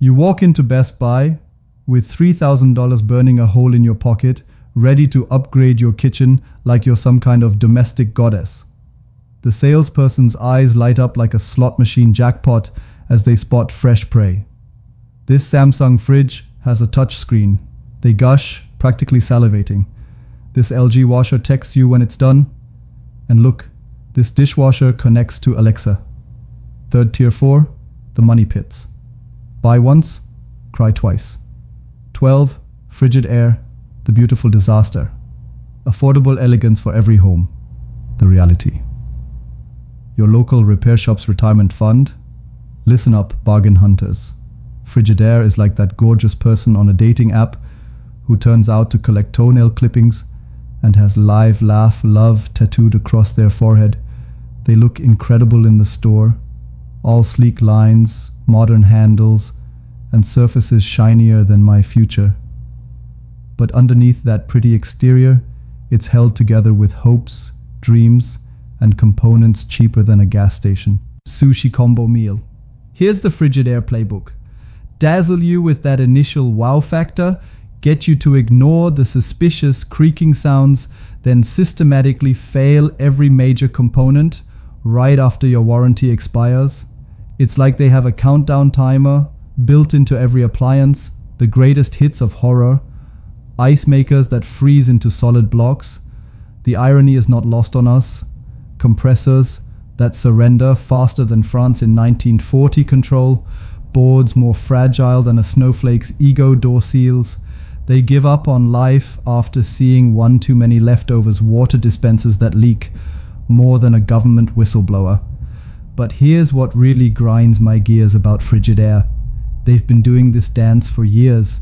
You walk into Best Buy with $3,000 burning a hole in your pocket, ready to upgrade your kitchen like you're some kind of domestic goddess. The salesperson's eyes light up like a slot machine jackpot as they spot fresh prey. This Samsung fridge has a touch screen. They gush, practically salivating. This LG washer texts you when it's done. And look, this dishwasher connects to Alexa. Third tier 4, the money pits. Buy once, cry twice. 12, Frigidaire, the beautiful disaster. Affordable elegance for every home, the reality. Your local repair shop's retirement fund? Listen up, bargain hunters. Frigidaire is like that gorgeous person on a dating app who turns out to collect toenail clippings and has live, laugh, love tattooed across their forehead. They look incredible in the store. All sleek lines, modern handles, and surfaces shinier than my future. But underneath that pretty exterior, it's held together with hopes, dreams, and components cheaper than a gas station. Sushi combo meal. Here's the Frigidaire playbook. Dazzle you with that initial wow factor, get you to ignore the suspicious creaking sounds, then systematically fail every major component right after your warranty expires. It's like they have a countdown timer built into every appliance, the greatest hits of horror, ice makers that freeze into solid blocks. The irony is not lost on us. Compressors that surrender faster than France in 1940 control, boards more fragile than a snowflake's ego door seals. They give up on life after seeing one too many leftovers water dispensers that leak more than a government whistleblower. But here's what really grinds my gears about Frigidaire. They've been doing this dance for years.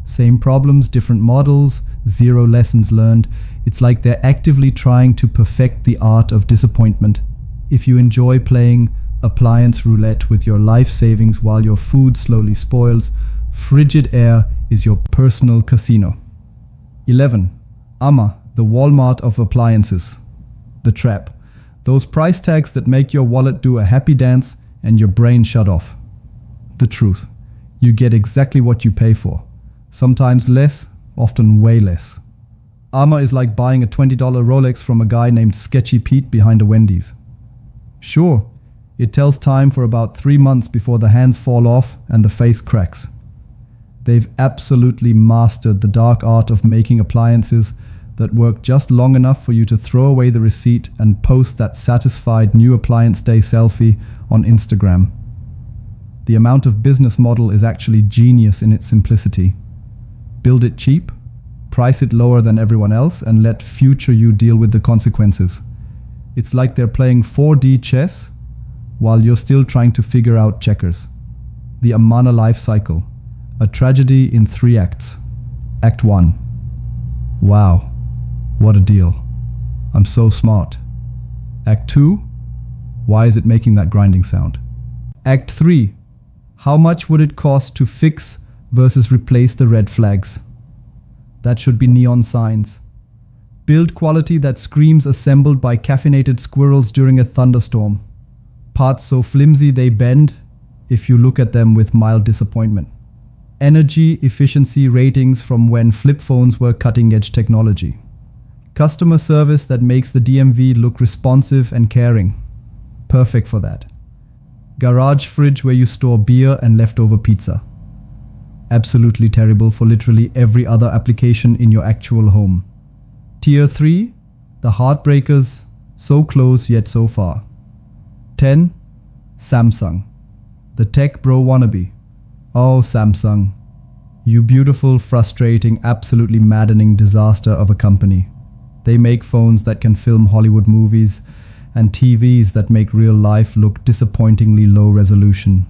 Same problems, different models, zero lessons learned. It's like they're actively trying to perfect the art of disappointment. If you enjoy playing appliance roulette with your life savings while your food slowly spoils, Frigidaire is your personal casino. 11. Amma, the Walmart of appliances. The trap. Those price tags that make your wallet do a happy dance and your brain shut off. The truth. You get exactly what you pay for. Sometimes less, often way less. Amma is like buying a $20 Rolex from a guy named Sketchy Pete behind a Wendy's. Sure, it tells time for about 3 months before the hands fall off and the face cracks. They've absolutely mastered the dark art of making appliances that work just long enough for you to throw away the receipt and post that satisfied new appliance day selfie on Instagram. The amount of business model is actually genius in its simplicity. Build it cheap, price it lower than everyone else, and let future you deal with the consequences. It's like they're playing 4D chess while you're still trying to figure out checkers. The Amana life cycle. A tragedy in 3 acts. Act 1. Wow, what a deal. I'm so smart. Act 2. Why is it making that grinding sound? Act 3. How much would it cost to fix versus replace the red flags? That should be neon signs. Build quality that screams assembled by caffeinated squirrels during a thunderstorm. Parts so flimsy they bend if you look at them with mild disappointment. Energy efficiency ratings from when flip phones were cutting-edge technology. Customer service that makes the DMV look responsive and caring. Perfect for that. Garage fridge where you store beer and leftover pizza. Absolutely terrible for literally every other application in your actual home. Tier 3, the heartbreakers, so close yet so far. 10. Samsung, the tech bro wannabe. Oh, Samsung, you beautiful, frustrating, absolutely maddening disaster of a company. They make phones that can film Hollywood movies and TVs that make real life look disappointingly low resolution.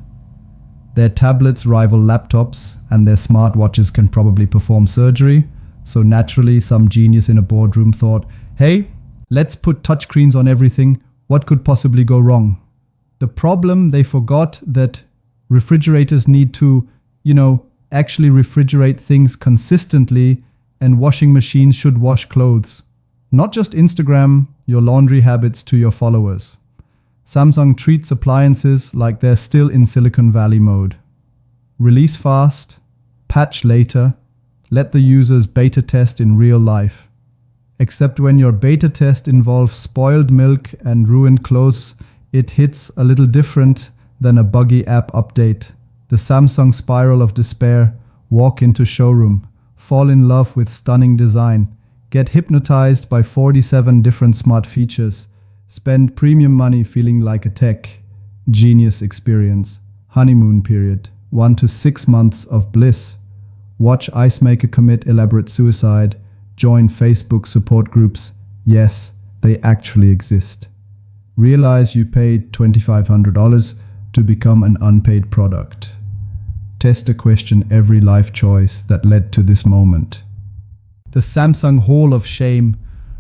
Their tablets rival laptops, and their smartwatches can probably perform surgery, so naturally some genius in a boardroom thought, hey, let's put touchscreens on everything, what could possibly go wrong? The problem, they forgot that refrigerators need to, actually refrigerate things consistently, and washing machines should wash clothes. Not just Instagram your laundry habits to your followers. Samsung treats appliances like they're still in Silicon Valley mode. Release fast, patch later, let the users beta test in real life. Except when your beta test involves spoiled milk and ruined clothes, it hits a little different than a buggy app update. The Samsung spiral of despair. Walk into showroom, fall in love with stunning design, get hypnotized by 47 different smart features, spend premium money feeling like a tech genius experience. Honeymoon period, 1 to 6 months of bliss. Watch ice maker commit elaborate suicide. Join Facebook support groups. Yes, they actually exist. Realize you paid $2,500 to become an unpaid product. Test to question every life choice that led to this moment. The Samsung Hall of Shame.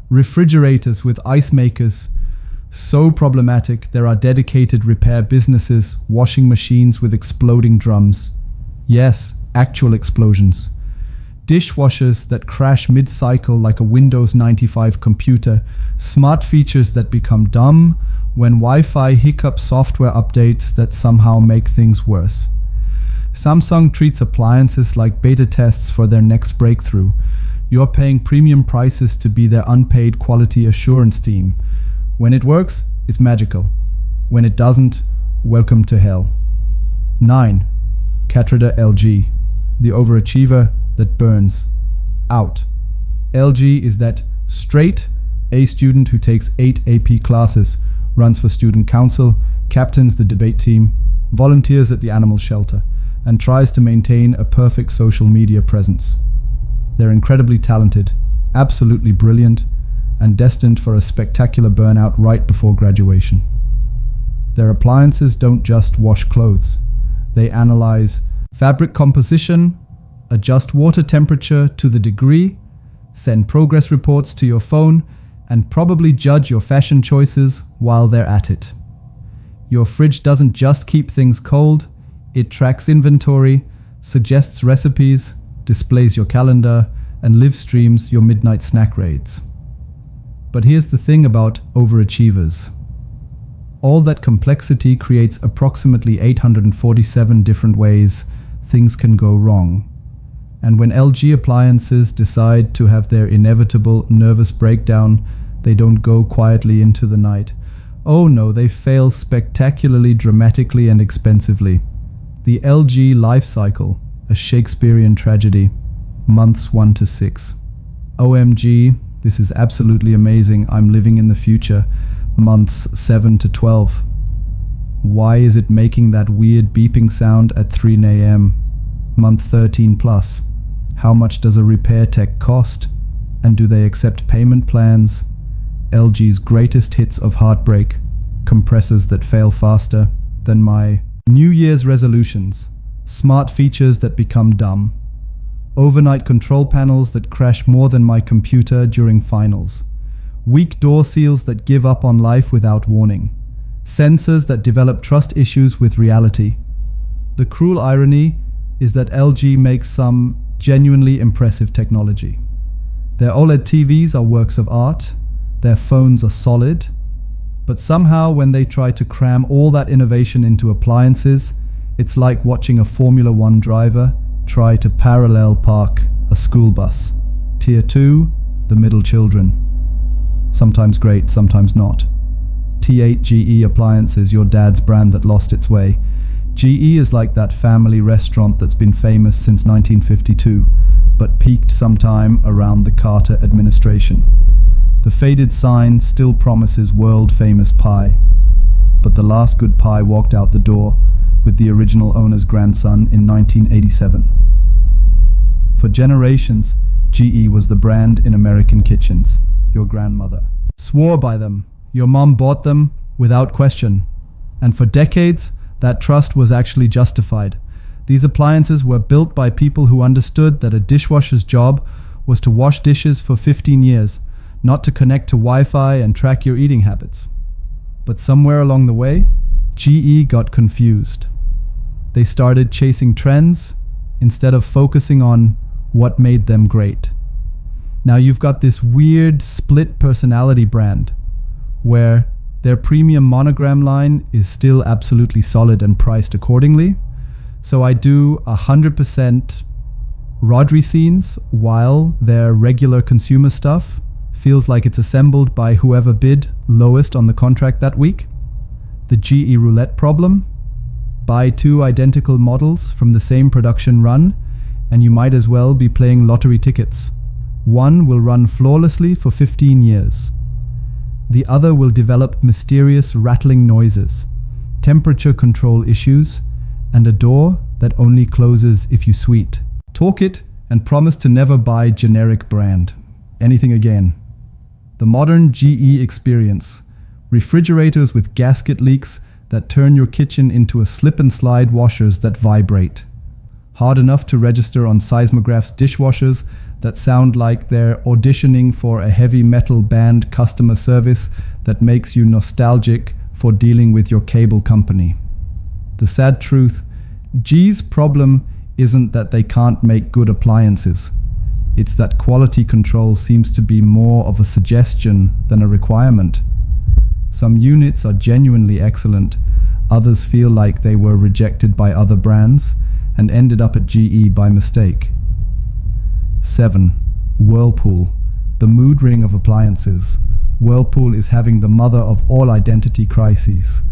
Refrigerators with ice makers. So problematic, there are dedicated repair businesses, washing machines with exploding drums. Yes, actual explosions. Dishwashers that crash mid-cycle like a Windows 95 computer. Smart features that become dumb when Wi-Fi hiccup software updates that somehow make things worse. Samsung treats appliances like beta tests for their next breakthrough. You're paying premium prices to be their unpaid quality assurance team. When it works, it's magical. When it doesn't, welcome to hell. 9. Catrida LG, the overachiever that burns out. LG is that straight A student who takes 8 AP classes, runs for student council, captains the debate team, volunteers at the animal shelter, and tries to maintain a perfect social media presence. They're incredibly talented, absolutely brilliant, and destined for a spectacular burnout right before graduation. Their appliances don't just wash clothes. They analyze fabric composition, adjust water temperature to the degree, send progress reports to your phone, and probably judge your fashion choices while they're at it. Your fridge doesn't just keep things cold, it tracks inventory, suggests recipes, displays your calendar, and live streams your midnight snack raids. But here's the thing about overachievers. All that complexity creates approximately 847 different ways things can go wrong. And when LG appliances decide to have their inevitable nervous breakdown, they don't go quietly into the night. Oh no, they fail spectacularly, dramatically, and expensively. The LG life cycle, a Shakespearean tragedy, months 1 to 6. OMG, this is absolutely amazing, I'm living in the future, months 7 to 12. Why is it making that weird beeping sound at 3 a.m? Month 13 plus. How much does a repair tech cost? And do they accept payment plans? LG's greatest hits of heartbreak, compressors that fail faster than my New Year's resolutions, smart features that become dumb, overnight control panels that crash more than my computer during finals, weak door seals that give up on life without warning, sensors that develop trust issues with reality. The cruel irony is that LG makes some genuinely impressive technology. Their OLED TVs are works of art, their phones are solid, but somehow when they try to cram all that innovation into appliances, it's like watching a Formula One driver try to parallel park a school bus. Tier 2, the middle children. Sometimes great, sometimes not. T8 GE Appliances, your dad's brand that lost its way. GE is like that family restaurant that's been famous since 1952, but peaked sometime around the Carter administration. The faded sign still promises world-famous pie, but the last good pie walked out the door with the original owner's grandson in 1987. For generations, GE was the brand in American kitchens. Your grandmother swore by them. Your mom bought them without question. And for decades, that trust was actually justified. These appliances were built by people who understood that a dishwasher's job was to wash dishes for 15 years, not to connect to Wi-Fi and track your eating habits. But somewhere along the way, GE got confused. They started chasing trends instead of focusing on what made them great. Now you've got this weird split personality brand where their premium monogram line is still absolutely solid and priced accordingly. So I do 100% Rodri scenes, while their regular consumer stuff feels like it's assembled by whoever bid lowest on the contract that week. The GE roulette problem: buy two identical models from the same production run, and you might as well be playing lottery tickets. One will run flawlessly for 15 years. The other will develop mysterious rattling noises, temperature control issues, and a door that only closes if you sweet. Talk it and promise to never buy generic brand anything again. The modern GE experience: refrigerators with gasket leaks that turn your kitchen into a slip and slide washers that vibrate. Hard enough to register on seismographs dishwashers that sound like they're auditioning for a heavy metal band customer service that makes you nostalgic for dealing with your cable company. The sad truth: GE's problem isn't that they can't make good appliances. It's that quality control seems to be more of a suggestion than a requirement. Some units are genuinely excellent, others feel like they were rejected by other brands and ended up at GE by mistake. 7. Whirlpool, the mood ring of appliances. Whirlpool is having the mother of all identity crises.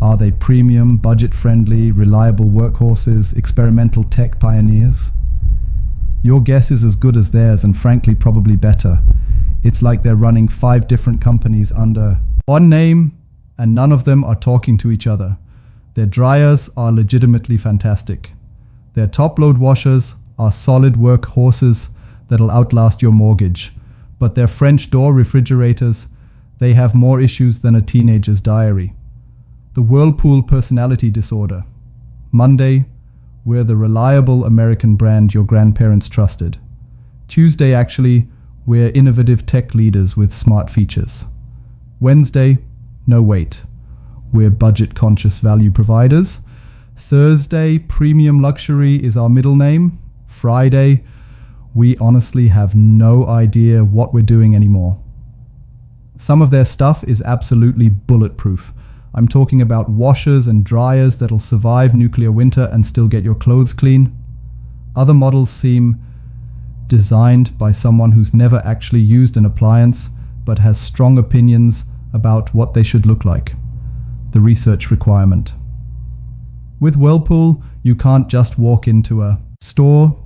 Are they premium, budget-friendly, reliable workhorses, experimental tech pioneers? Your guess is as good as theirs, and frankly probably better. It's like they're running 5 different companies under one name, and none of them are talking to each other. Their dryers are legitimately fantastic. Their top-load washers are solid workhorses that'll outlast your mortgage. But their French door refrigerators, they have more issues than a teenager's diary. The Whirlpool personality disorder. Monday, we're the reliable American brand your grandparents trusted. Tuesday, actually, we're innovative tech leaders with smart features. Wednesday, no wait, we're budget-conscious value providers. Thursday, premium luxury is our middle name. Friday, we honestly have no idea what we're doing anymore. Some of their stuff is absolutely bulletproof. I'm talking about washers and dryers that'll survive nuclear winter and still get your clothes clean. Other models seem designed by someone who's never actually used an appliance but has strong opinions about what they should look like. The research requirement. With Whirlpool, you can't just walk into a store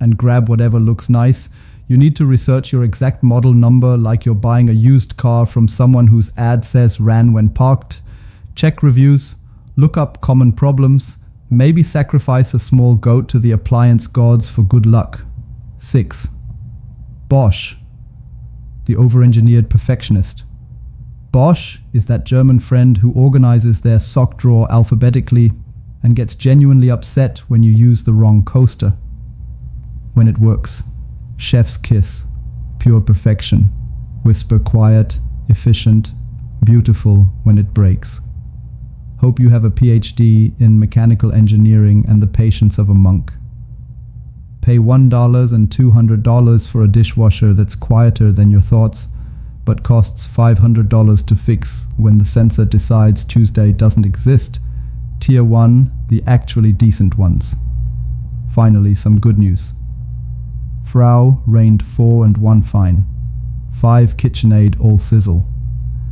and grab whatever looks nice. You need to research your exact model number like you're buying a used car from someone whose ad says ran when parked. Check reviews, look up common problems, maybe sacrifice a small goat to the appliance gods for good luck. 6. Bosch, the over-engineered perfectionist. Bosch is that German friend who organizes their sock drawer alphabetically and gets genuinely upset when you use the wrong coaster. When it works, chef's kiss, pure perfection, whisper quiet, efficient, beautiful when it breaks. Hope you have a PhD in mechanical engineering and the patience of a monk. Pay $1 and $200 for a dishwasher that's quieter than your thoughts, but costs $500 to fix when the sensor decides Tuesday doesn't exist. Tier 1, the actually decent ones. Finally, some good news. Frau reigned 4 and 1 fine. 5 KitchenAid all sizzle.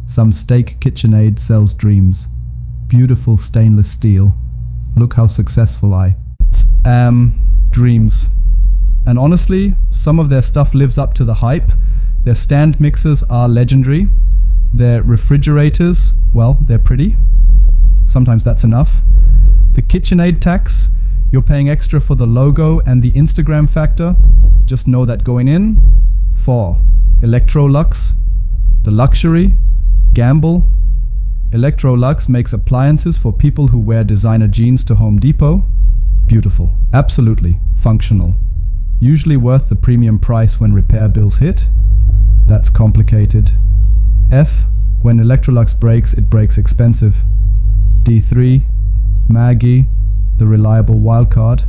Some steak KitchenAid sells dreams. Beautiful stainless steel. Look how successful I dreams. And honestly, some of their stuff lives up to the hype. Their stand mixers are legendary. Their refrigerators, well, they're pretty. Sometimes that's enough. The KitchenAid tax, you're paying extra for the logo and the Instagram factor. Just know that going in. 4. Electrolux, the luxury, gamble. Electrolux makes appliances for people who wear designer jeans to Home Depot. Beautiful, absolutely functional. Usually worth the premium price when repair bills hit. That's complicated. F, when Electrolux breaks, it breaks expensive. D3, Maggi, the reliable wildcard.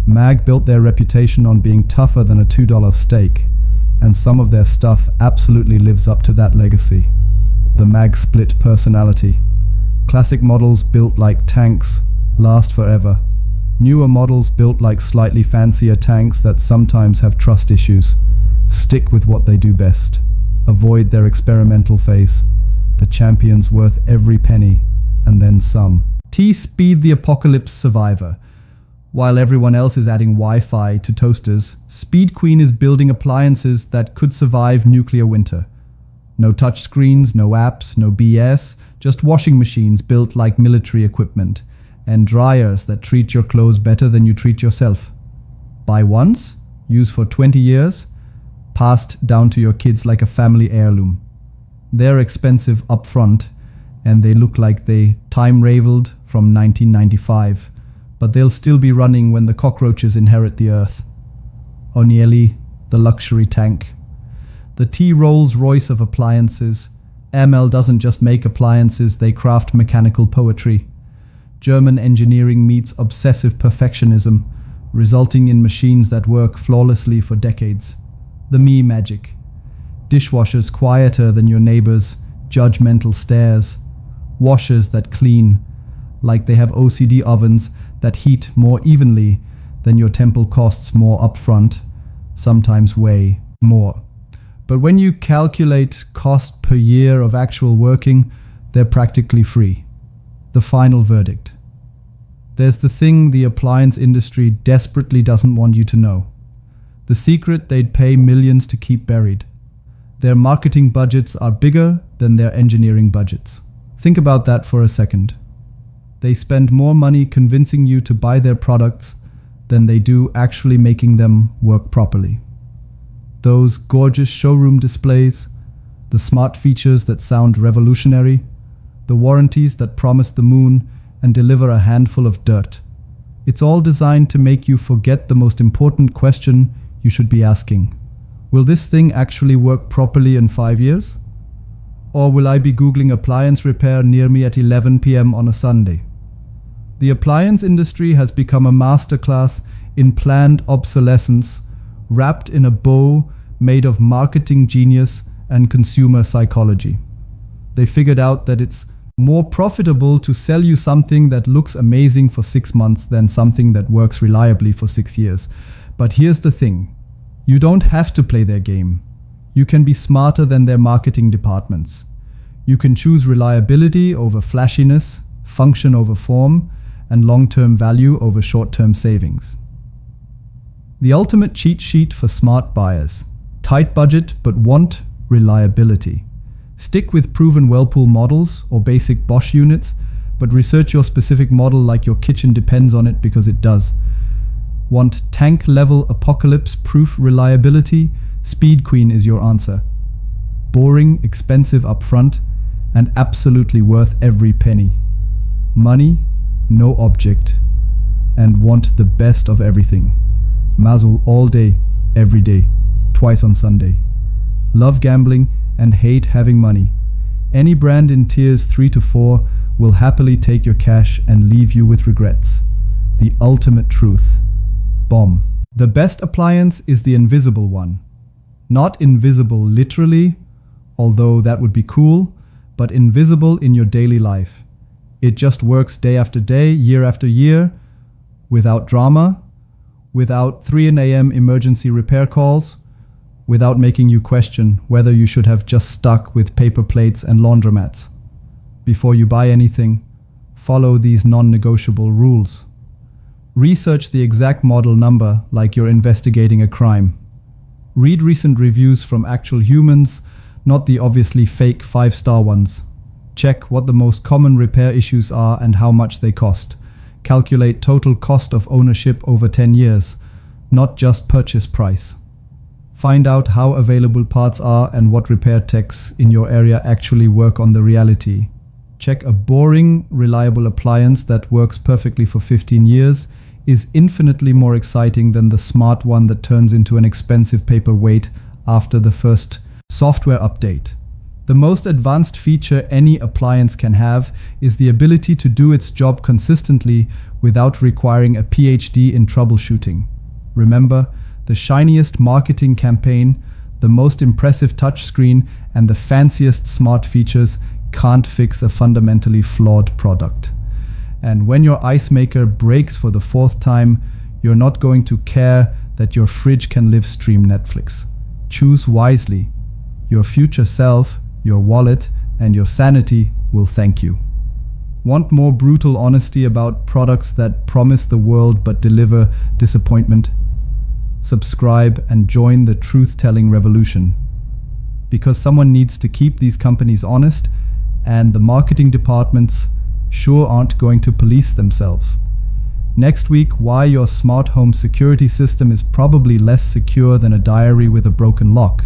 Mag built their reputation on being tougher than a $2 steak, and some of their stuff absolutely lives up to that legacy. The Mag split personality. Classic models built like tanks last forever. Newer models built like slightly fancier tanks that sometimes have trust issues. Stick with what they do best. Avoid their experimental phase. The champion's worth every penny, and then some. Speed the apocalypse survivor. While everyone else is adding Wi-Fi to toasters, Speed Queen is building appliances that could survive nuclear winter. No touchscreens, no apps, no BS, just washing machines built like military equipment, and dryers that treat your clothes better than you treat yourself. Buy once, use for 20 years, passed down to your kids like a family heirloom. They're expensive upfront, and they look like they time-raveled from 1995, but they'll still be running when the cockroaches inherit the earth. O'Neilly, the luxury tank. The T Rolls-Royce of appliances. ML doesn't just make appliances, they craft mechanical poetry. German engineering meets obsessive perfectionism, resulting in machines that work flawlessly for decades. The Me magic. Dishwashers quieter than your neighbor's judgmental stares. Washers that clean, like they have OCD ovens that heat more evenly than your temple costs more upfront, sometimes way more. But when you calculate cost per year of actual working, they're practically free. The final verdict. There's the thing the appliance industry desperately doesn't want you to know. The secret they'd pay millions to keep buried. Their marketing budgets are bigger than their engineering budgets. Think about that for a second. They spend more money convincing you to buy their products than they do actually making them work properly. Those gorgeous showroom displays, the smart features that sound revolutionary, the warranties that promise the moon and deliver a handful of dirt. It's all designed to make you forget the most important question you should be asking. Will this thing actually work properly in 5 years? Or will I be Googling appliance repair near me at 11 p.m. on a Sunday? The appliance industry has become a masterclass in planned obsolescence, wrapped in a bow made of marketing genius and consumer psychology. They figured out that it's more profitable to sell you something that looks amazing for 6 months than something that works reliably for 6 years. But here's the thing. You don't have to play their game. You can be smarter than their marketing departments. You can choose reliability over flashiness, function over form, and long-term value over short-term savings. The ultimate cheat sheet for smart buyers. Tight budget but want reliability. Stick with proven Whirlpool models or basic Bosch units, but research your specific model like your kitchen depends on it, because it does. Want tank-level apocalypse-proof reliability? Speed Queen is your answer. Boring, expensive upfront, and absolutely worth every penny. Money, no object, and want the best of everything. Mazel all day, every day, twice on Sunday. Love gambling and hate having money. Any brand in tiers 3 to 4 will happily take your cash and leave you with regrets. The ultimate truth. Bomb. The best appliance is the invisible one. Not invisible literally, although that would be cool, but invisible in your daily life. It just works day after day, year after year, without drama, without 3 a.m. emergency repair calls, without making you question whether you should have just stuck with paper plates and laundromats. Before you buy anything, follow these non-negotiable rules. Research the exact model number like you're investigating a crime. Read recent reviews from actual humans, not the obviously fake 5-star ones. Check what the most common repair issues are and how much they cost. Calculate total cost of ownership over 10 years, not just purchase price. Find out how available parts are and what repair techs in your area actually work on the reality. Check a boring, reliable appliance that works perfectly for 15 years is infinitely more exciting than the smart one that turns into an expensive paperweight after the first software update. The most advanced feature any appliance can have is the ability to do its job consistently without requiring a PhD in troubleshooting. Remember, the shiniest marketing campaign, the most impressive touchscreen, and the fanciest smart features can't fix a fundamentally flawed product. And when your ice maker breaks for the 4th time, you're not going to care that your fridge can live stream Netflix. Choose wisely. Your future self, your wallet, and your sanity will thank you. Want more brutal honesty about products that promise the world but deliver disappointment? Subscribe and join the truth-telling revolution. Because someone needs to keep these companies honest, and the marketing departments sure aren't going to police themselves. Next week, why your smart home security system is probably less secure than a diary with a broken lock.